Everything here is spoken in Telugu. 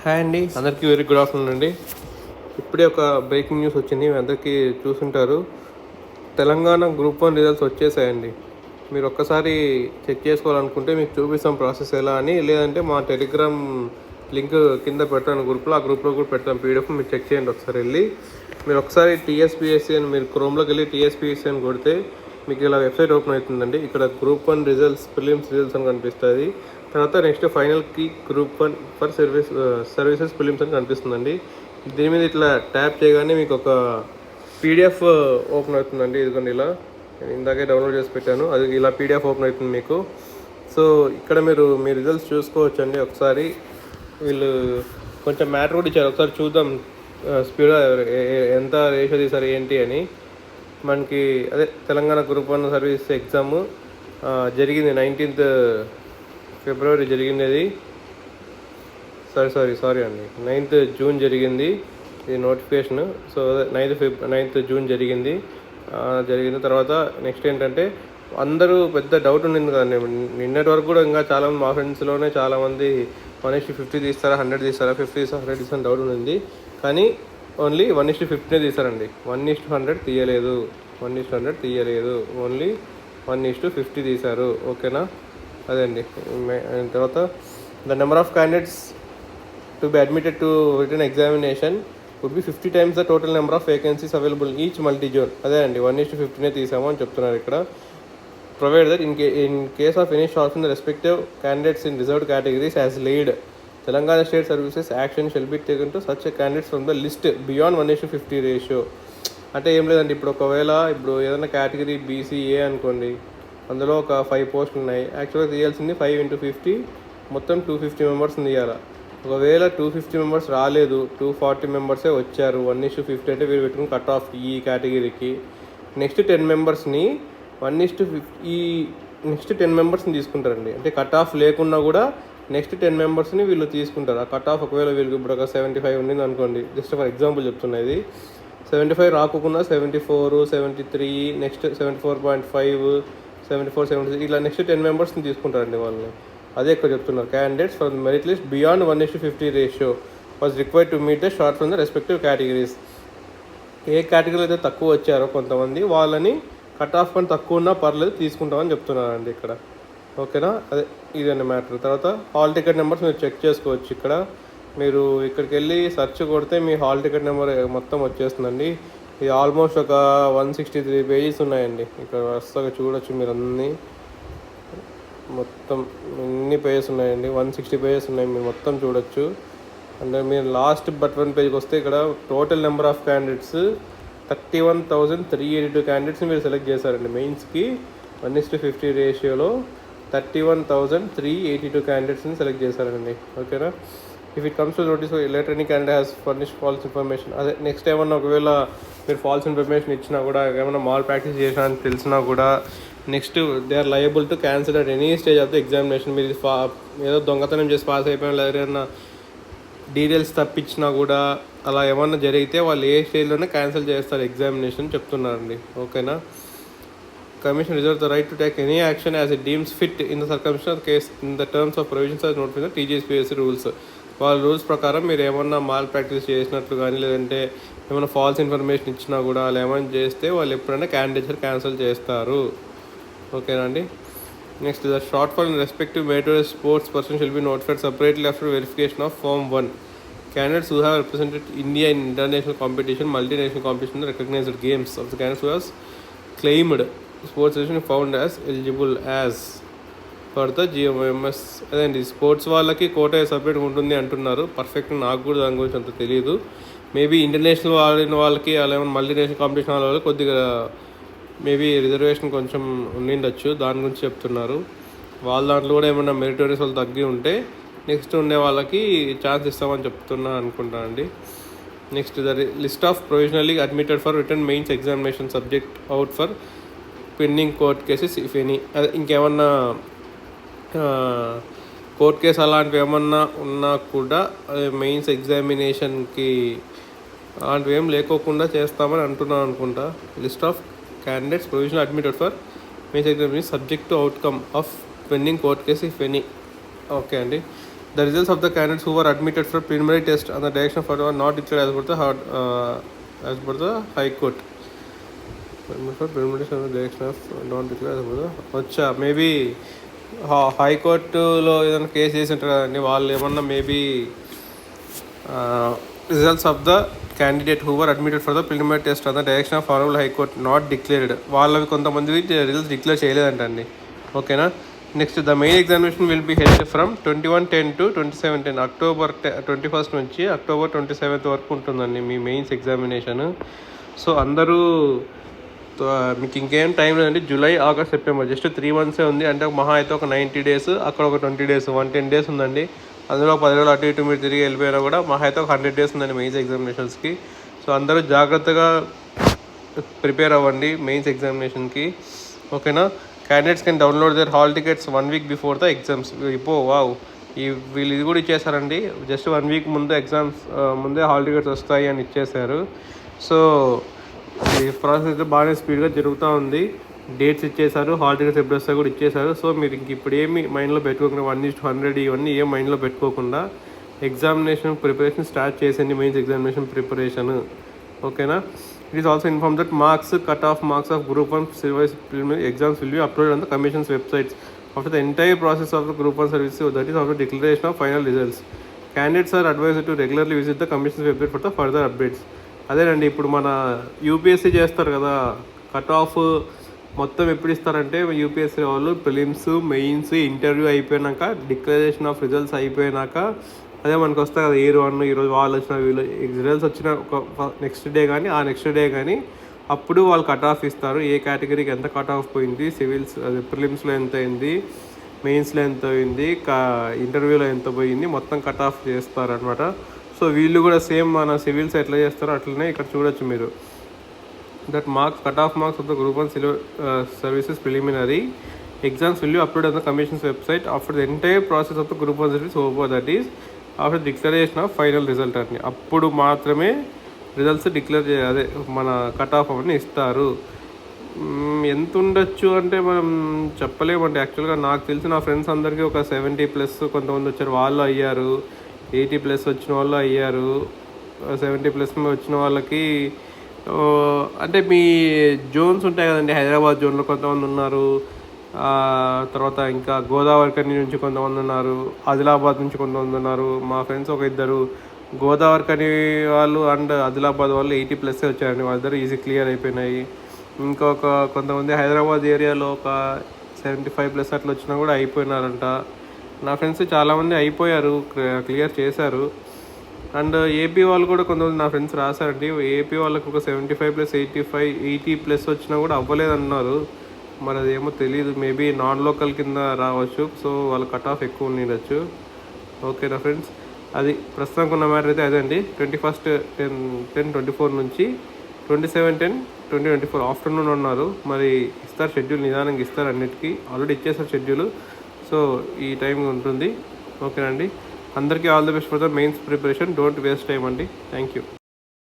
హాయ్ అండి, అందరికీ వెరీ గుడ్ ఆఫ్టర్నూన్ అండి. ఇప్పుడే ఒక బ్రేకింగ్ న్యూస్ వచ్చింది, మీ అందరికీ చూసుంటారు. తెలంగాణ గ్రూప్ 1 రిజల్ట్స్ వచ్చేసాయండి. మీరు ఒక్కసారి చెక్ చేసుకోవాలనుకుంటే మీకు చూపిస్తాం ప్రాసెస్ ఎలా అని, లేదంటే మా టెలిగ్రామ్ లింక్ కింద పెడతాను గ్రూప్లో, ఆ గ్రూప్లో కూడా పెడతాను పీడిఎఫ్. మీరు చెక్ చేయండి ఒకసారి వెళ్ళి. మీరు ఒకసారి టీఎస్పీఎస్సీ అని మీరు క్రోమ్లోకి వెళ్ళి టీఎస్పీఎస్సీ అని కొడితే మీకు ఇలా వెబ్సైట్ ఓపెన్ అవుతుందండి. ఇక్కడ గ్రూప్ 1 రిజల్ట్స్, ప్రిలిమ్స్ రిజల్ట్స్ అని కనిపిస్తుంది. తర్వాత నెక్స్ట్ ఫైనల్కి గ్రూప్ 1 ఫర్ సర్వీసెస్ ప్రిలిమ్స్ అని కనిపిస్తుందండి. దీని మీద ఇట్లా ట్యాప్ చేయగానే మీకు ఒక పీడిఎఫ్ ఓపెన్ అవుతుందండి. ఇదిగోండి ఇలా నేను ఇందాకే డౌన్లోడ్ చేసి పెట్టాను, అది ఇలా పీడిఎఫ్ ఓపెన్ అవుతుంది మీకు. సో ఇక్కడ మీరు మీ రిజల్ట్స్ చూసుకోవచ్చండి. ఒకసారి వీళ్ళు కొంచెం మ్యాటర్ కూడా ఇచ్చారు, ఒకసారి చూద్దాం స్పీడ్ ఎంత రేషియో తీసారు ఏంటి అని. మనకి అదే తెలంగాణ గ్రూప్ 1 సర్వీస్ ఎగ్జామ్ జరిగింది 19th ఫిబ్రవరి జరిగింది. అది సారీ అండి 9th జూన్ జరిగింది ఇది నోటిఫికేషన్. సో 9th జూన్ జరిగింది. జరిగిన తర్వాత నెక్స్ట్ ఏంటంటే అందరూ పెద్ద డౌట్ ఉండింది కదండి నిన్నటి వరకు కూడా. ఇంకా చాలామంది మా ఫ్రెండ్స్లోనే చాలామంది 1:50 తీస్తారా, 100 తీస్తారా, 50 తీస్తారా, 100 తీస్తారా డౌట్ ఉంది. కానీ ఓన్లీ 1:50 తీసారండి. 1:100 తీయలేదు, 1:100 తీయలేదు, ఓన్లీ 1:50 తీశారు. ఓకేనా, అదే అండి. తర్వాత the number of candidates to be admitted to written examination would be 50 times the total number of vacancies available each multi zone. అదే అండి 1:50 తీసాము అని చెప్తున్నారు ఇక్కడ. Provide that in case of any shorts in the respective candidates in reserved categories as lead Telangana state services action shall be taken to such candidates from the list beyond 1:50 ratio. అంటే ఏం లేదండి, ఇప్పుడు ఒకవేళ ఏదైనా కేటగిరీ బీసీఏ అనుకోండి, అందులో ఒక 5 పోస్టులు ఉన్నాయి. యాక్చువల్గా తీయాల్సింది 5 × 50, మొత్తం 250 మెంబర్స్ని తీయాలి. ఒకవేళ 250 మెంబర్స్ రాలేదు, 240 మెంబర్సే వచ్చారు, 1:50 అంటే వీరు పెట్టుకుని కట్ ఆఫ్ ఈ కేటగిరీకి. నెక్స్ట్ 10 మెంబర్స్ని 1:50 నెక్స్ట్ 10 మెంబర్స్ని తీసుకుంటారండి. అంటే కట్ ఆఫ్ లేకున్నా కూడా నెక్స్ట్ 10 మెంబర్స్ని వీళ్ళు తీసుకుంటారు. ఆ కట్ ఆఫ్ ఒకవేళ వీళ్ళకి ఇప్పుడు ఒక 75 ఉండింది అనుకోండి, జస్ట్ ఫర్ ఎగ్జాంపుల్ చెప్తున్నది. 75 రాకుండా 74, 73, నెక్స్ట్ 74.5, 74, 76 ఇలా నెక్స్ట్ 10 మెంబర్స్ని తీసుకుంటారండి వాళ్ళని. అదే ఇక్కడ చెప్తున్నారు. Candidates from merit list beyond 1:50 ratio was required to meet the short from the respective categories. ఏ కేటగిరీలో అయితే తక్కువ వచ్చారో కొంతమంది, వాళ్ళని కట్ ఆఫ్ కానీ తక్కువ ఉన్నా పర్లేదు తీసుకుంటామని చెప్తున్నారండి ఇక్కడ. ఓకేనా, అదే ఇదండి మ్యాటర్. తర్వాత హాల్ టికెట్ నెంబర్స్ మీరు చెక్ చేసుకోవచ్చు. ఇక్కడ మీరు ఇక్కడికి వెళ్ళి సెర్చ్ కొడితే మీ హాల్ టికెట్ నెంబర్ మొత్తం వచ్చేస్తుందండి. ఇది ఆల్మోస్ట్ ఒక 163 పేజెస్ ఉన్నాయండి. ఇక్కడ వరుసగా చూడొచ్చు మీరు అన్నీ, మొత్తం ఎన్ని పేజెస్ ఉన్నాయండి, 160 పేజెస్ ఉన్నాయి. మీరు మొత్తం చూడొచ్చు. అంటే మీరు లాస్ట్ బట్ 1 పేజ్కి వస్తే ఇక్కడ టోటల్ నెంబర్ ఆఫ్ క్యాండిడేట్స్ 31,382 క్యాండిడేట్స్ని మీరు సెలెక్ట్ చేశారండి. మెయిన్స్కి 1:50 రేషియోలో 31,382 క్యాండిడేట్స్ని సెలెక్ట్ చేశారండి. ఓకేనా. If it comes to notice later any candidate has furnish false information, అదే నెక్స్ట్ ఏమన్నా ఒకవేళ మీరు ఫాల్స్ ఇన్ఫర్మేషన్ ఇచ్చినా కూడా, ఏమైనా మాల్ ప్రాక్టీస్ చేసినా అని తెలిసినా కూడా, next they are liable to cancel at any stage of the examination. మీరు ఏదో దొంగతనం చేసి పాస్ అయిపోయినా, లేదా ఏదైనా డీటెయిల్స్ తప్పించినా కూడా, అలా ఏమన్నా జరిగితే వాళ్ళు ఏ స్టేజ్లోనే క్యాన్సిల్ చేస్తారు ఎగ్జామినేషన్ చెప్తున్నారండి. ఓకేనా. Commission reserves the right to take any action as it deems fit in the circumstances case in the terms of provisions as noted in the TGSPSC rules. వాళ్ళ రూల్స్ ప్రకారం మీరు ఏమన్నా మాల్ ప్రాక్టీస్ చేసినట్లు కానీ, లేదంటే ఏమైనా ఫాల్స్ ఇన్ఫర్మేషన్ ఇచ్చినా కూడా, అలా ఏమైనా చేస్తే వాళ్ళు ఎప్పుడైనా క్యాండిడేట్స్ క్యాన్సిల్ చేస్తారు. ఓకేనా అండి. Next the short fall in respective meritorious sports person షిల్ be notified separately after verification of Form 1. Candidates who have represented India in international competition, multinational competition, recognized games of the candidates who has claimed sports session found as eligible as for the GMS. అదేండి స్పోర్ట్స్ వాళ్ళకి కోటా సపరేట్ ఉంటుంది అంటున్నారు. పర్ఫెక్ట్ నాకు కూడా దాని గురించి అంత తెలియదు. మేబీ ఇంటర్నేషనల్ ఆడిన వాళ్ళకి, అలా ఏమైనా మల్టీనేషనల్ కాంపిటీషన్ ఆడే వాళ్ళకి కొద్దిగా మేబీ రిజర్వేషన్ కొంచెం ఉండిండొచ్చు, దాని గురించి చెప్తున్నారు. వాళ్ళ దాంట్లో కూడా ఏమైనా మెరిటోరియస్ వాళ్ళు తగ్గి ఉంటే నెక్స్ట్ ఉండే వాళ్ళకి ఛాన్స్ ఇస్తామని చెప్తున్నా అనుకుంటానండి. Next the list of provisionally admitted for return mains examination subject out for pending court cases if any. అదే ఇంకేమన్నా కోర్ట్ కేసు అలాంటివి ఏమన్నా ఉన్నా కూడా మెయిన్స్ ఎగ్జామినేషన్కి అలాంటివి ఏం లేకోకుండా చేస్తామని అంటున్నాను అనుకుంటా. List of candidates provisional admitted for mains examination subject to outcome of pending court case if any. Okay అండి. The results of the candidates who were admitted for preliminary test on the direction of are not declared as per the High Court. For preliminary test on the direction of not declared as per the వచ్చా మేబీ హైకోర్టులో ఏదైనా కేసు చేసి ఉంటారు కదండి, వాళ్ళు ఏమన్నా maybe results of the candidate who were admitted for the preliminary test on the direction of honourable high court not declared, వాళ్ళవి కొంతమంది రిజల్ట్స్ డిక్లేర్ చేయలేదంటండి. ఓకేనా. Next the main examination will be held from 21/10 to 27/10, October 21 నుంచి అక్టోబర్ 27 వరకు ఉంటుందండి మీ మెయిన్స్ ఎగ్జామినేషన్. సో అందరూ మీకు ఇంకేం టైం లేదండి, July, August, September just 3 months ఉంది. అంటే మహా అయితే ఒక 90 days, అక్కడ ఒక 20 days, 110 days ఉందండి. అందులో 10 రోజులు అటు ఇటు మీరు తిరిగి వెళ్ళిపోయినా కూడా మహా అయితే ఒక 100 days ఉందండి మెయిన్స్ ఎగ్జామినేషన్స్కి. సో అందరూ జాగ్రత్తగా ప్రిపేర్ అవ్వండి మెయిన్స్ ఎగ్జామినేషన్కి. ఓకేనా. Candidates can download their hall tickets 1 week before the exams. Wow, వీళ్ళు ఇది కూడా ఇచ్చేసారండి, జస్ట్ 1 week ముందు ఎగ్జామ్స్ ముందే హాల్ టికెట్స్ వస్తాయి అని ఇచ్చేసారు. సో ఈ ప్రాసెస్ అయితే బాగానే స్పీడ్గా జరుగుతూ ఉంది. డేట్స్ ఇచ్చేసారు, హాల్ టికెట్స్ ఎప్పుడు వస్తాయి కూడా ఇచ్చేసారు. సో మీరు ఇంక ఇప్పుడు ఏమి మైండ్లో పెట్టుకోకుండా 1:100 ఇవన్నీ ఏం మైండ్లో పెట్టుకోకుండా ఎగ్జామినేషన్ ప్రిపరేషన్ స్టార్ట్ చేసేయండి, మెయిన్స్ ఎగ్జామినేషన్ ప్రిపరేషన్. ఓకేనా. It is also inform that marks cut off marks of Group 1 civil preliminary exams will be uploaded on the Commission's websites after the entire process of the Group 1 service, so that is after declaration of final results. Candidates are advised to regularly visit the Commission's website for the further updates. అదేనండి, ఇప్పుడు మన యూపీఎస్సీ చేస్తారు కదా, కట్ ఆఫ్ మొత్తం ఎప్పుడు ఇస్తారంటే యూపీఎస్సీ వాళ్ళు ప్రిలిమ్స్, మెయిన్స్, ఇంటర్వ్యూ అయిపోయినాక, డిక్లరేషన్ ఆఫ్ రిజల్ట్స్ అయిపోయినాక అదే మనకు వస్తాయి కదా, ఇయర్ 1 ఈరోజు వాళ్ళు వచ్చిన వీళ్ళు రిజల్ట్స్ వచ్చిన ఒక నెక్స్ట్ డే కానీ ఆ నెక్స్ట్ డే కానీ అప్పుడు వాళ్ళు కట్ ఆఫ్ ఇస్తారు. ఏ కేటగిరీకి ఎంత కట్ ఆఫ్ పోయింది, సివిల్స్ అదే ప్రిలిమ్స్లో ఎంత అయింది, మెయిన్స్లో ఎంత పోయింది, ఇంటర్వ్యూలో ఎంత పోయింది, మొత్తం కట్ ఆఫ్ చేస్తారనమాట. సో వీళ్ళు కూడా సేమ్ మన సివిల్స్ ఎట్లా చేస్తారో అట్లనే ఇక్కడ చూడొచ్చు మీరు. That marks cut off marks of the Group 1 services preliminary exams will be uploaded on the Commission's website after the entire process of the Group 1 service over, that is after declaration of final result అని. అప్పుడు మాత్రమే రిజల్ట్స్ డిక్లేర్ అదే మన కట్ ఆఫ్ అవన్నీ ఇస్తారు. ఎంత ఉండొచ్చు అంటే మనం చెప్పలేమండి. యాక్చువల్గా నాకు తెలిసి నా ఫ్రెండ్స్ అందరికీ ఒక 70+ కొంతమంది వచ్చారు, వాళ్ళు అయ్యారు. 80+ వచ్చిన వాళ్ళు అయ్యారు. 70+ వచ్చిన వాళ్ళకి అంటే మీ జోన్స్ ఉంటాయి కదండి, హైదరాబాద్ జోన్లో కొంతమంది ఉన్నారు, తర్వాత ఇంకా గోదావరికని నుంచి కొంతమంది ఉన్నారు, ఆదిలాబాద్ నుంచి కొంతమంది ఉన్నారు. మా ఫ్రెండ్స్ ఒక ఇద్దరు గోదావరికని వాళ్ళు అండ్ ఆదిలాబాద్ వాళ్ళు 80+ వచ్చారండి, వాళ్ళిద్దరు ఈజీ క్లియర్ అయిపోయినాయి. ఇంకొక కొంతమంది హైదరాబాద్ ఏరియాలో ఒక 75+ అట్లా వచ్చినా కూడా అయిపోయినారంట. నా ఫ్రెండ్స్ చాలామంది అయిపోయారు, క్లియర్ చేశారు. అండ్ ఏపీ వాళ్ళు కూడా కొంతమంది నా ఫ్రెండ్స్ రాశారండి. ఏపీ వాళ్ళకి ఒక 75+, 85, 80+ వచ్చినా కూడా అవ్వలేదన్నారు. మరి అదేమో తెలియదు, మేబీ నాన్ లోకల్ కింద రావచ్చు. సో వాళ్ళ కట్ ఆఫ్ ఎక్కువ ఉండొచ్చు. ఓకేనా ఫ్రెండ్స్, అది ప్రస్తుతానికి ఉన్న మ్యాటర్ అయితే అదే అండి. 21/10/24 నుంచి 27/10/2024 ఆఫ్టర్నూన్ ఉన్నారు. మరి ఇస్తారు షెడ్యూల్, నిదానంగా ఇస్తారు అన్నిటికీ, ఆల్రెడీ ఇచ్చేస్తారు షెడ్యూల్. సో ఈ టైం ఉంటుంది. ఓకేనండి, అందరికీ all the best for the mains preparation. Don't waste time అండి. Thank you.